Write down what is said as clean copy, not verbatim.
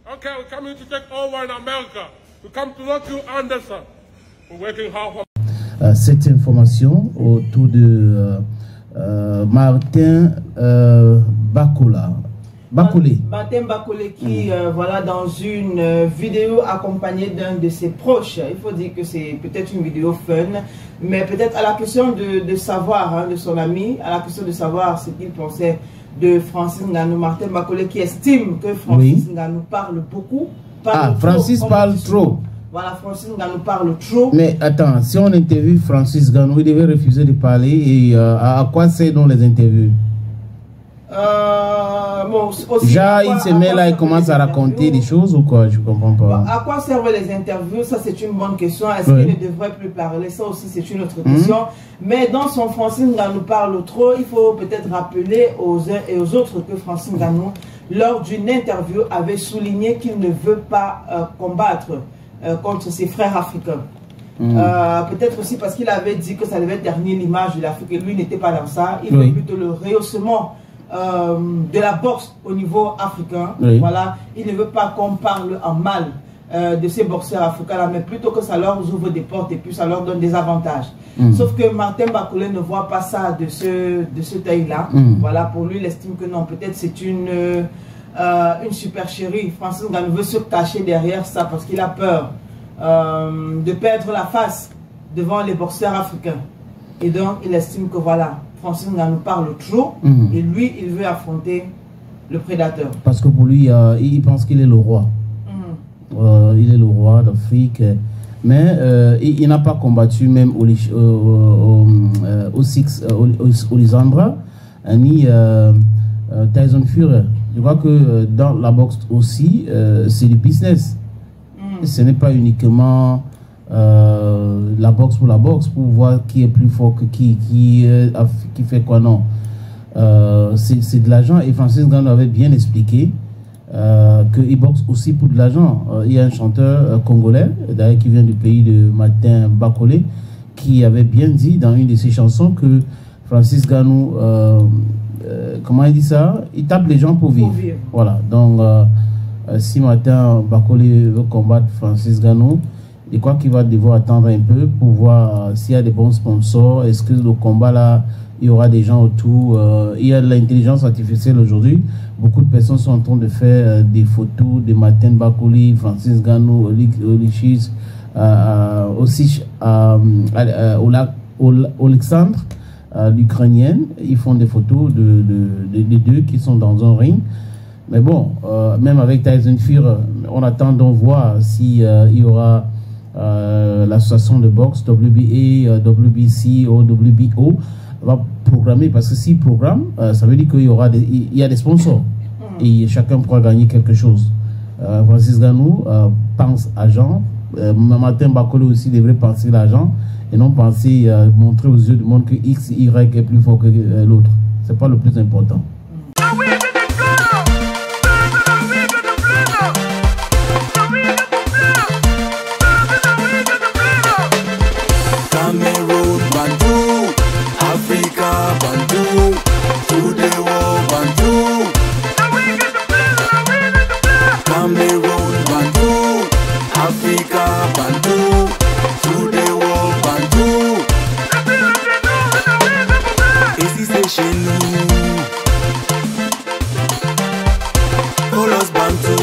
Okay, we're coming to take over in America. We come to knock you under, sir. We're working hard for... Cette information autour de Martin Bacolé. Martin Bacolé qui, voilà, dans une vidéo accompagnée d'un de ses proches. Il faut dire que c'est peut-être une vidéo fun, mais peut-être à la question de savoir, hein, de son ami, à la question de savoir ce qu'il pensait de Francis Ngannou. Martin Bacolé qui estime que Francis Ngannou parle beaucoup. Francis parle trop. Voilà, Francis Ngannou parle trop. Mais attends, si on interviewe Francis Ngannou, il devait refuser de parler. Et à quoi c'est dans les interviews? Bon, aussi, genre, il se met là et commence à raconter des choses ou quoi? Je comprends pas. À quoi servent les interviews? Ça, c'est une bonne question. Est-ce qu'il ne devrait plus parler? Ça aussi, c'est une autre question. Mais dans son Francis Ngannou parle trop, il faut peut-être rappeler aux uns et aux autres que Francis Ngannou, lors d'une interview, avait souligné qu'il ne veut pas combattre contre ses frères africains. Peut-être aussi parce qu'il avait dit que ça devait ternir l'image de l'Afrique et lui n'était pas dans ça. Il veut plutôt le rehaussement de la boxe au niveau africain. Voilà, il ne veut pas qu'on parle en mal de ces boxeurs africains-là, mais plutôt que ça leur ouvre des portes et puis ça leur donne des avantages. Sauf que Martin Bacolé ne voit pas ça de ce œil-là. Voilà, pour lui, il estime que non, peut-être c'est une super chérie. Francis Ngannou veut se cacher derrière ça parce qu'il a peur de perdre la face devant les boxeurs africains. Et donc, il estime que voilà, Francis Ngannou parle trop et lui, il veut affronter le prédateur. Parce que pour lui, il pense qu'il est le roi. Il est le roi d'Afrique. Mais il n'a pas combattu même Olisandra ni Tyson Fury. Je crois que dans la boxe aussi, c'est du business. Ce n'est pas uniquement la boxe pour voir qui est plus fort que qui fait quoi, non. C'est de l'argent et Francis Ngannou avait bien expliqué qu'il boxe aussi pour de l'argent. Il y a un chanteur congolais, d'ailleurs qui vient du pays de Martin Bacolé, qui avait bien dit dans une de ses chansons que Francis Ngannou, comment il dit ça? Il tape les gens pour vivre. Voilà, donc si Martin Bacolé veut combattre Francis Ngannou, je crois qu'il va devoir attendre un peu pour voir s'il y a des bons sponsors. Est-ce que le combat là, il y aura des gens autour? Il y a de l'intelligence artificielle aujourd'hui. Beaucoup de personnes sont en train de faire des photos de Martin Bacolé, Francis Ngannou, Olichis, aussi Alexandre, l'Ukrainienne. Ils font des photos de deux qui sont dans un ring. Mais bon, même avec Tyson Fury, on attend donc voir si il y aura l'association de boxe WBA, WBC ou WBO va programmer, parce que s'il programme, ça veut dire qu'il y a des sponsors et chacun pourra gagner quelque chose. Francis Ngannou pense argent, Martin Bacolé aussi devrait penser l'argent et non penser montrer aux yeux du monde que X, Y est plus fort que l'autre. C'est pas le plus important. Bantu,